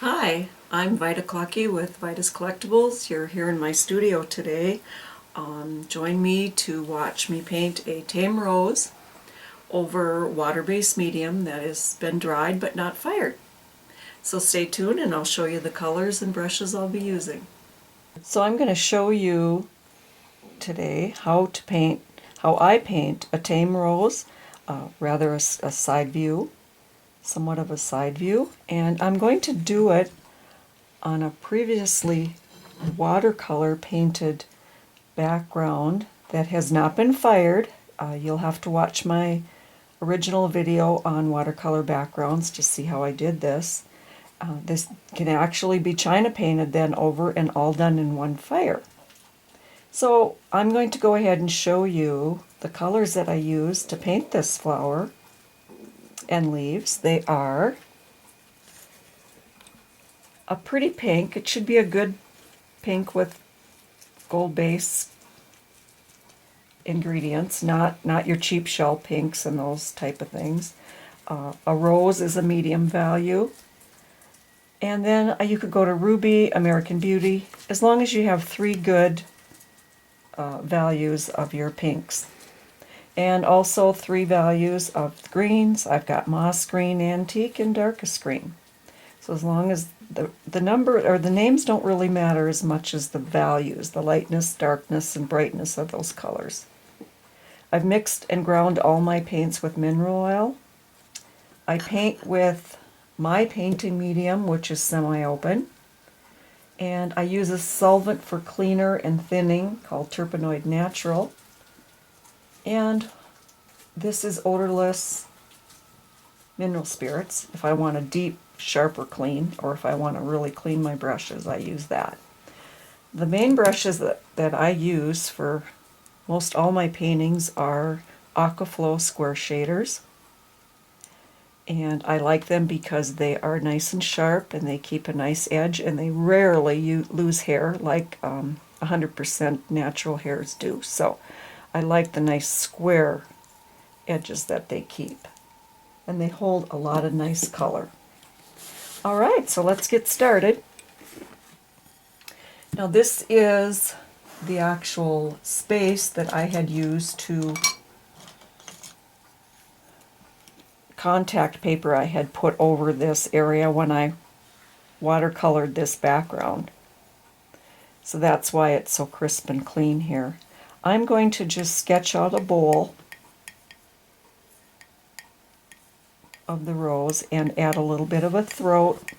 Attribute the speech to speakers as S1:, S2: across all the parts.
S1: Hi, I'm Vita Clucky with Vita's Collectibles. You're here in my studio today. Join me to watch me paint a tame rose over water-based medium that has been dried but not fired. So stay tuned and I'll show you the colors and brushes I'll be using. So I'm going to show you today how I paint a tame rose, rather a side view, somewhat of a side view, and I'm going to do it on a previously watercolor painted background that has not been fired. You'll have to watch my original video on watercolor backgrounds to see how I did this. This can actually be China painted then over and all done in one fire. So I'm going to go ahead and show you the colors that I used to paint this flower and leaves. They are a pretty pink. It should be a good pink with gold base ingredients, not your cheap shell pinks and those type of things. A rose is a medium value. And then you could go to Ruby, American Beauty, as long as you have three good values of your pinks. And also three values of greens. I've got moss green, antique, and darkest green. So as long as the number or the names don't really matter as much as the values, the lightness, darkness, and brightness of those colors. I've mixed and ground all my paints with mineral oil. I paint with my painting medium, which is semi-open, and I use a solvent for cleaner and thinning called Terpenoid Natural. And this is odorless mineral spirits. If I want a deep, sharper clean, or if I want to really clean my brushes, I use that. The main brushes that I use for most all my paintings are Aquaflow square shaders. And I like them because they are nice and sharp and they keep a nice edge and they rarely lose hair like 100% natural hairs do. So I like the nice square edges that they keep. And they hold a lot of nice color. Alright, so let's get started. Now this is the actual space that I had used to contact paper I had put over this area when I watercolored this background. So that's why it's so crisp and clean here. I'm going to just sketch out a bowl of the rose and add a little bit of a throat.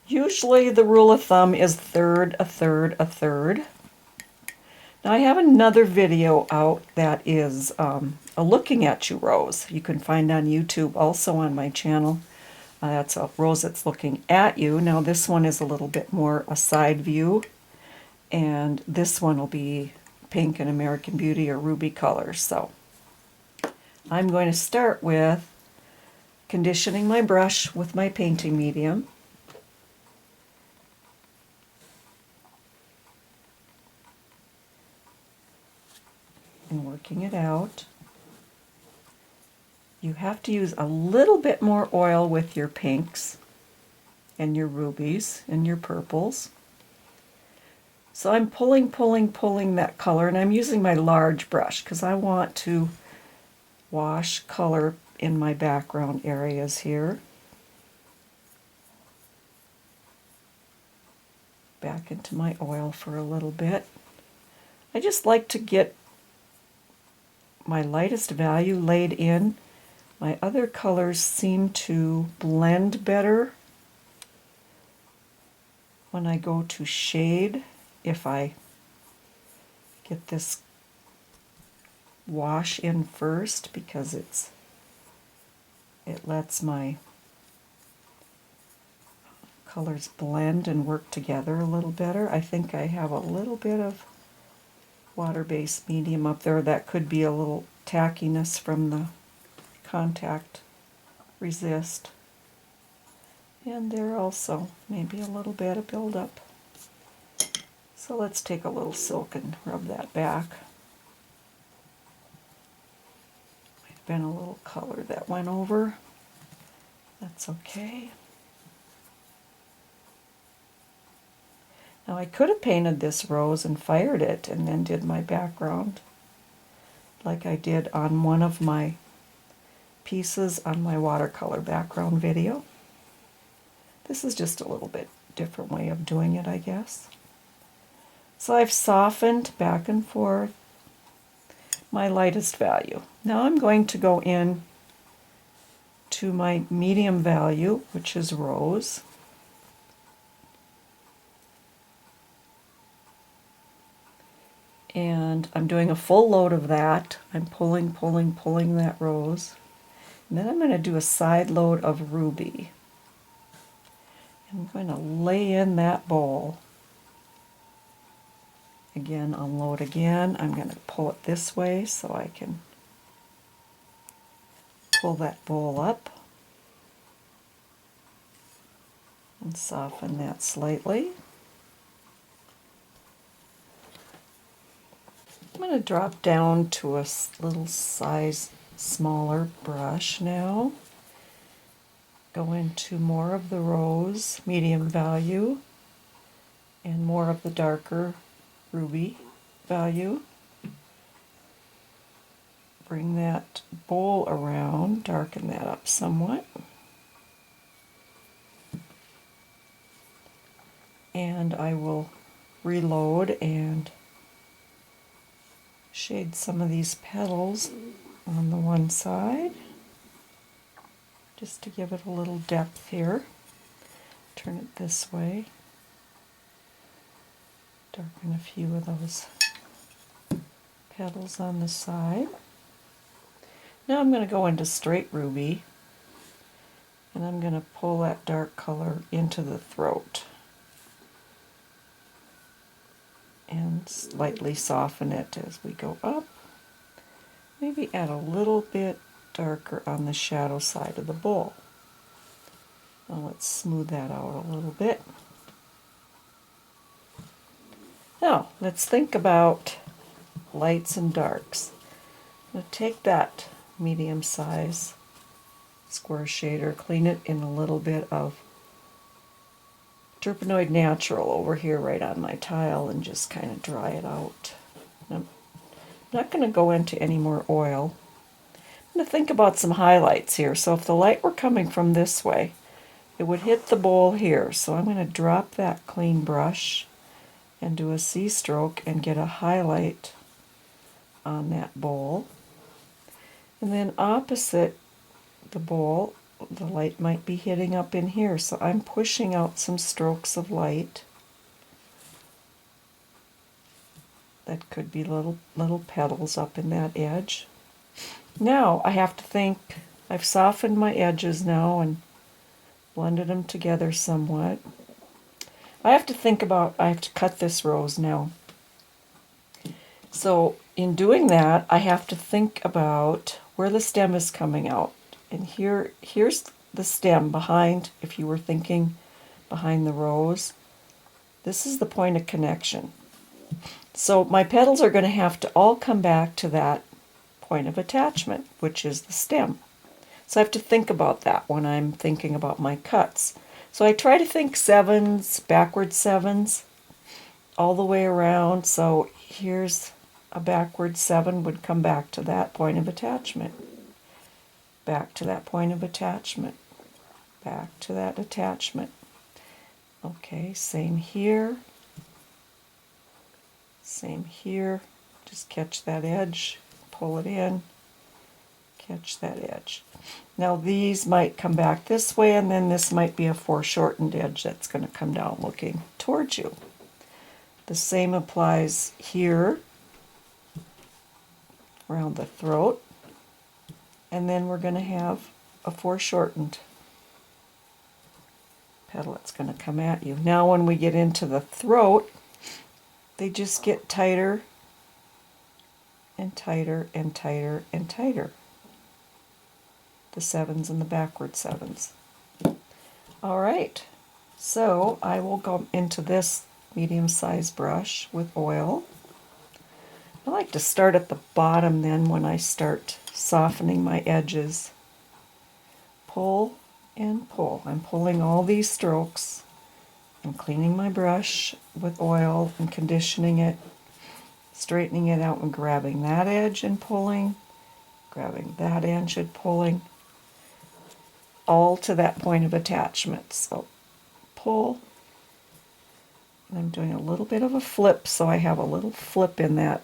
S1: Usually the rule of thumb is third, a third, a third. Now I have another video out that is a looking at you rose. You can find on YouTube, also on my channel. That's a rose that's looking at you. Now this one is a little bit more a side view, and this one will be pink and American Beauty or ruby colors. So I'm going to start with conditioning my brush with my painting medium. And working it out. You have to use a little bit more oil with your pinks and your rubies and your purples. So I'm pulling that color, and I'm using my large brush because I want to wash color in my background areas here. Back into my oil for a little bit. I just like to get my lightest value laid in. My other colors seem to blend better when I go to shade. If I get this wash in first, because it lets my colors blend and work together a little better. I think I have a little bit of water-based medium up there. That could be a little tackiness from the contact resist. And there also maybe a little bit of buildup. So let's take a little silk and rub that back. Might have been a little color that went over. That's okay. Now I could have painted this rose and fired it and then did my background like I did on one of my pieces on my watercolor background video. This is just a little bit different way of doing it, I guess. So I've softened back and forth my lightest value. Now I'm going to go in to my medium value, which is rose. And I'm doing a full load of that. I'm pulling that rose. And then I'm going to do a side load of ruby. I'm going to lay in that bowl. Again, unload again. I'm going to pull it this way so I can pull that bowl up and soften that slightly. I'm going to drop down to a little size smaller brush now. Go into more of the rose, medium value, and more of the darker ruby value. Bring that bowl around, darken that up somewhat. And I will reload and shade some of these petals on the one side, just to give it a little depth here. Turn it this way. Darken a few of those petals on the side. Now I'm going to go into straight ruby, and I'm going to pull that dark color into the throat and slightly soften it as we go up. Maybe add a little bit darker on the shadow side of the bowl. Now let's smooth that out a little bit. Now let's think about lights and darks. I'm going to take that medium size square shader, clean it in a little bit of Turpenoid Natural over here right on my tile, and just kind of dry it out. I'm not going to go into any more oil. I'm going to think about some highlights here. So if the light were coming from this way, it would hit the bowl here. So I'm going to drop that clean brush and do a C-stroke and get a highlight on that bowl. And then opposite the bowl, the light might be hitting up in here, so I'm pushing out some strokes of light. That could be little petals up in that edge. Now I have to think, I've softened my edges now and blended them together somewhat. I have to think about, I have to cut this rose now. So in doing that, I have to think about where the stem is coming out. And here's the stem behind, if you were thinking behind the rose. This is the point of connection. So my petals are going to have to all come back to that point of attachment, which is the stem. So I have to think about that when I'm thinking about my cuts. So I try to think sevens, backward sevens, all the way around. So here's a backward 7 would come back to that point of attachment. Back to that point of attachment. Back to that attachment. Okay, same here. Same here. Just catch that edge, pull it in, catch that edge. Now these might come back this way, and then this might be a foreshortened edge that's going to come down looking towards you. The same applies here, around the throat, and then we're going to have a foreshortened petal that's going to come at you. Now when we get into the throat, they just get tighter and tighter and tighter and tighter. The 7s and the backward 7s. All right, so I will go into this medium-sized brush with oil. I like to start at the bottom then when I start softening my edges. Pull and pull. I'm pulling all these strokes I'm cleaning my brush with oil and conditioning it, straightening it out and grabbing that edge and pulling, grabbing that edge and pulling, all to that point of attachment. So pull, and I'm doing a little bit of a flip, so I have a little flip in that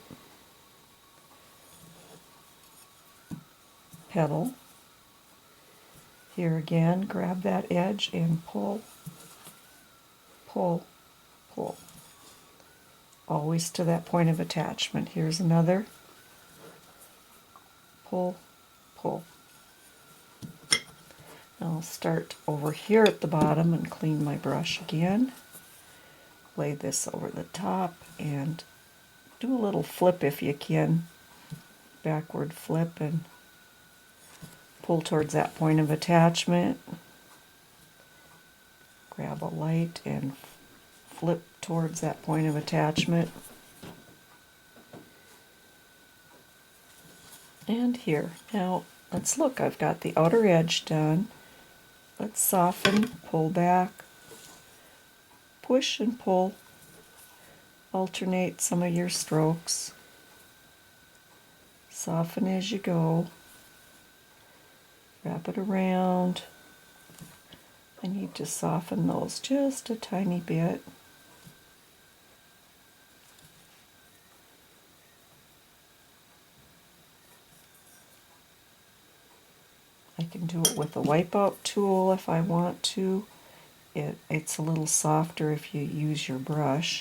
S1: petal. Here again, grab that edge and pull, pull, pull. Always to that point of attachment. Here's another. Pull, pull. I'll start over here at the bottom and clean my brush again. Lay this over the top and do a little flip if you can. Backward flip and pull towards that point of attachment. Grab a light and flip towards that point of attachment. And here. Now, let's look. I've got the outer edge done. Let's soften, pull back, push and pull. Alternate some of your strokes. Soften as you go. Wrap it around. I need to soften those just a tiny bit. I can do it with a wipeout tool if I want to. It's a little softer if you use your brush.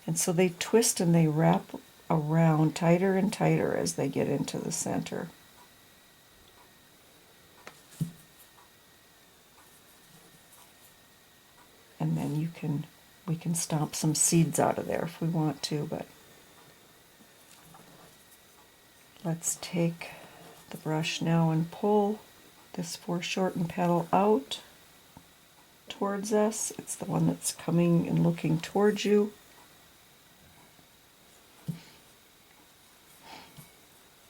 S1: And so they twist and they wrap around tighter and tighter as they get into the center. And then we can stomp some seeds out of there if we want to, but let's take the brush now and pull this foreshortened petal out towards us. It's the one that's coming and looking towards you.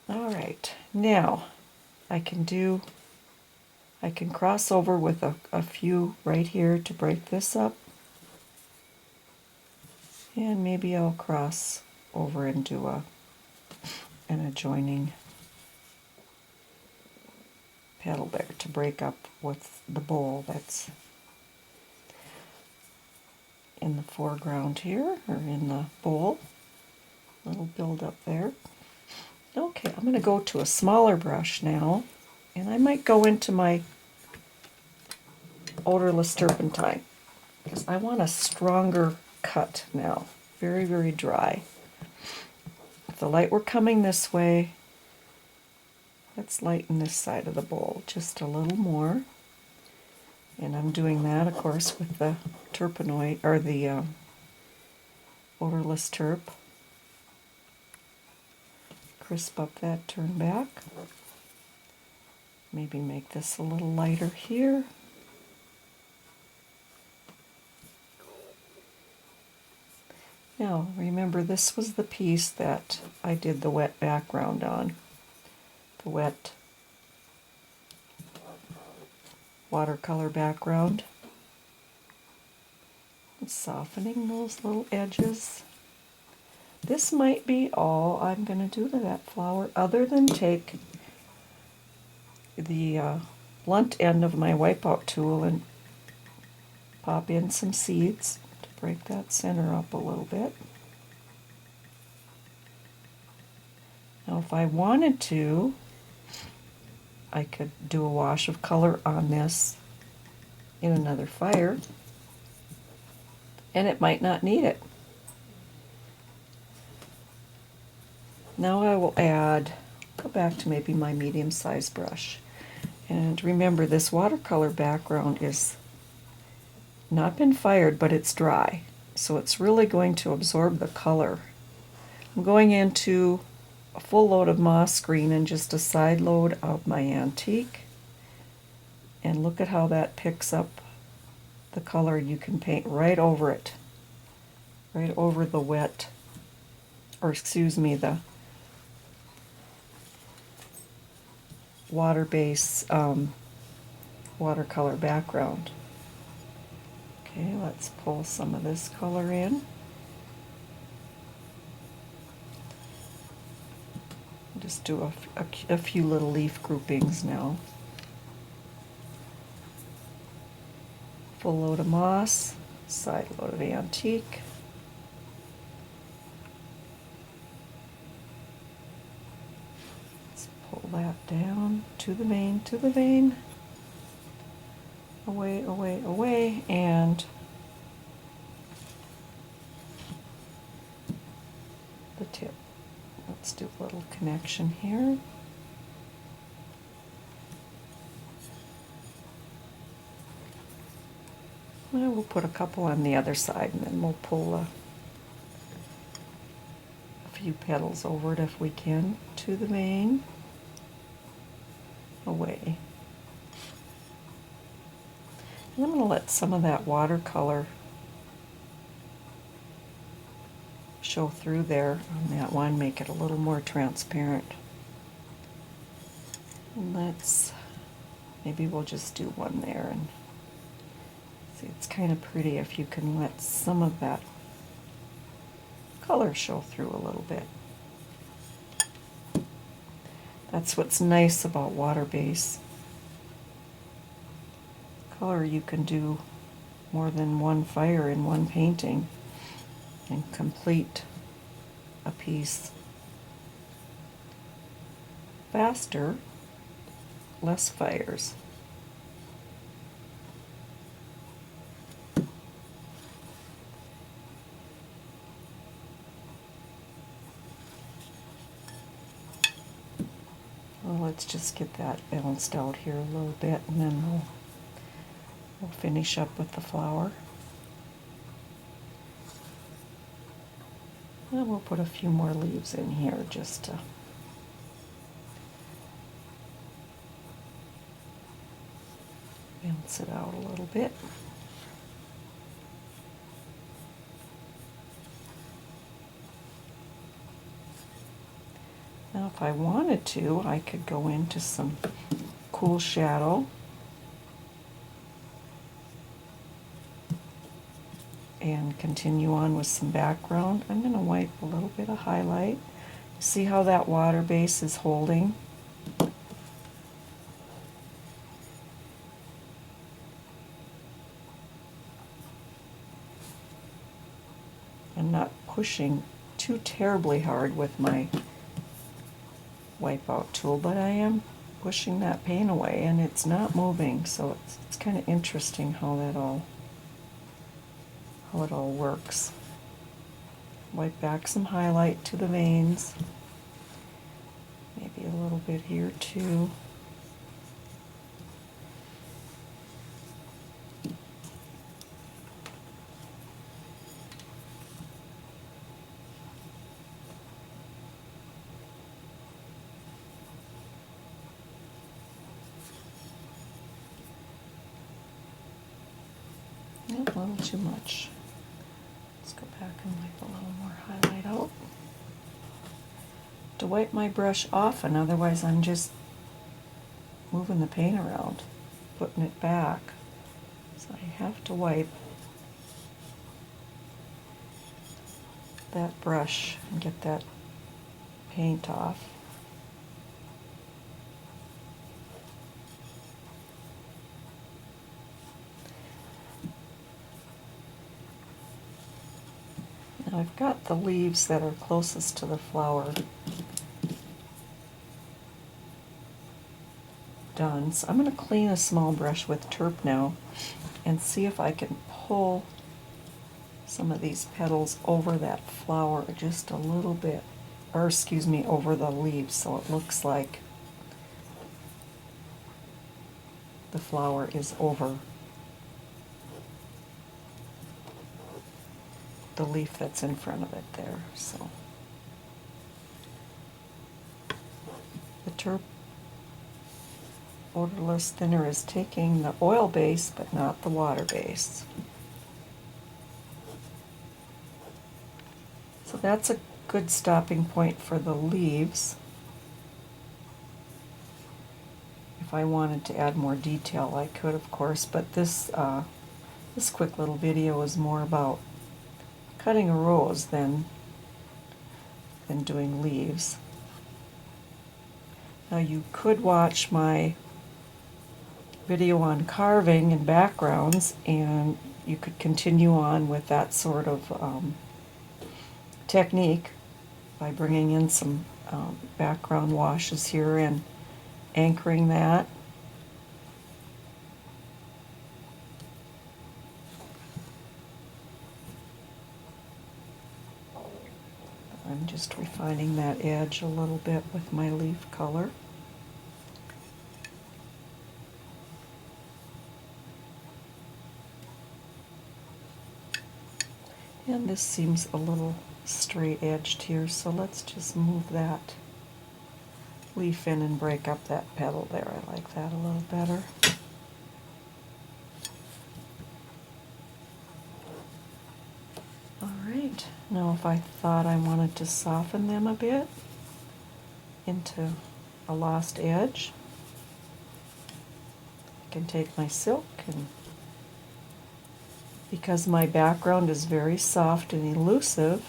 S1: All right, now I can cross over with a few right here to break this up. And maybe I'll cross over and do an adjoining petal there to break up with the bowl that's in the foreground here, or in the bowl. A little build up there. Okay, I'm going to go to a smaller brush now, and I might go into my odorless turpentine because I want a stronger cut now. Very, very dry. If the light were coming this way, let's lighten this side of the bowl just a little more. And I'm doing that, of course, with the turpenoid, or the odorless turp. Crisp up that turn back. Maybe make this a little lighter here. Now, remember, this was the piece that I did the wet background on. The wet watercolor background. And softening those little edges. This might be all I'm going to do to that flower, other than take the blunt end of my wipeout tool and pop in some seeds to break that center up a little bit. Now if I wanted to, I could do a wash of color on this in another fire, and it might not need it. Now I will go back to maybe my medium-sized brush. And remember, this watercolor background is not been fired, but it's dry. So it's really going to absorb the color. I'm going into a full load of moss green and just a side load of my antique. And look at how that picks up the color. You can paint right over it. Right over the wet, or excuse me, the water-based watercolor background. Okay, let's pull some of this color in. Just do a few little leaf groupings now. Full load of moss, side load of antique. Let's pull that down to the vein, to the vein. Away, away, away, and the tip. Let's do a little connection here. Well, we'll put a couple on the other side, and then we'll pull a few petals over it if we can, to the vein, away. And I'm going to let some of that watercolor show through there on that one, make it a little more transparent. And maybe we'll just do one there, and see, it's kind of pretty if you can let some of that color show through a little bit. That's what's nice about water base color. You can do more than one fire in one painting and complete a piece faster, less fires. Well, let's just get that balanced out here a little bit, and then we'll finish up with the flower. And we'll put a few more leaves in here just to balance it out a little bit. Now if I wanted to, I could go into some cool shadow and continue on with some background. I'm going to wipe a little bit of highlight. See how that water base is holding? I'm not pushing too terribly hard with my wipeout tool, but I am pushing that paint away, and it's not moving, so it's kind of interesting how it all works. Wipe back some highlight to the veins, maybe a little bit here too. Nope, a little too much. Let's go back and wipe a little more highlight out. To wipe my brush often, otherwise I'm just moving the paint around, putting it back. So I have to wipe that brush and get that paint off. Now I've got the leaves that are closest to the flower done, so I'm going to clean a small brush with turp now and see if I can pull some of these petals over that flower just a little bit, or excuse me, over the leaves, so it looks like the flower is over the leaf that's in front of it there. So the turp odorless thinner is taking the oil base but not the water base. So that's a good stopping point for the leaves. If I wanted to add more detail, I could, of course, but this This quick little video is more about cutting a rose than doing leaves. Now you could watch my video on carving and backgrounds, and you could continue on with that sort of technique by bringing in some background washes here and anchoring that. I'm just refining that edge a little bit with my leaf color. And this seems a little straight edged here, so let's just move that leaf in and break up that petal there. I like that a little better. Alright, now if I thought I wanted to soften them a bit into a lost edge, I can take my silk, and because my background is very soft and elusive,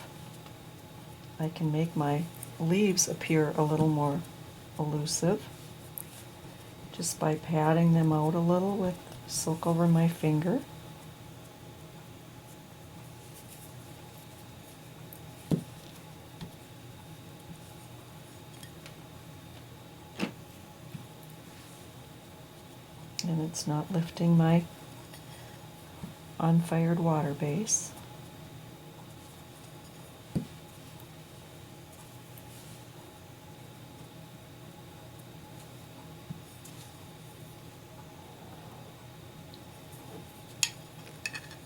S1: I can make my leaves appear a little more elusive just by patting them out a little with silk over my finger. And it's not lifting my unfired water base.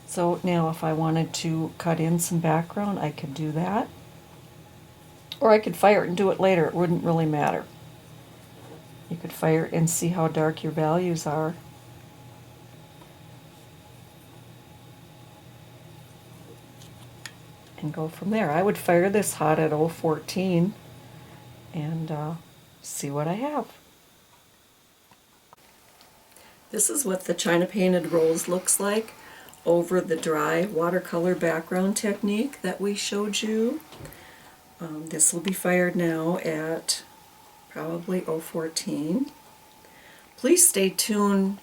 S1: So now if I wanted to cut in some background, I could do that. Or I could fire it and do it later. It wouldn't really matter. You could fire it and see how dark your values are. And go from there. I would fire this hot at 014 and see what I have. This is what the China painted rose looks like over the dry watercolor background technique that we showed you. This will be fired now at probably 014. Please stay tuned.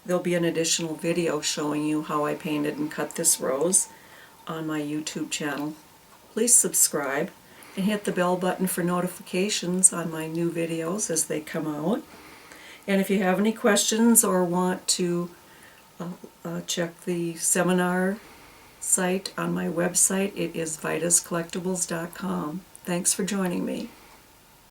S1: There'll be an additional video showing you how I painted and cut this rose on my YouTube channel. Please subscribe and hit the bell button for notifications on my new videos as they come out. And if you have any questions or want to check the seminar site on my website, it is vitascollectibles.com. Thanks for joining me.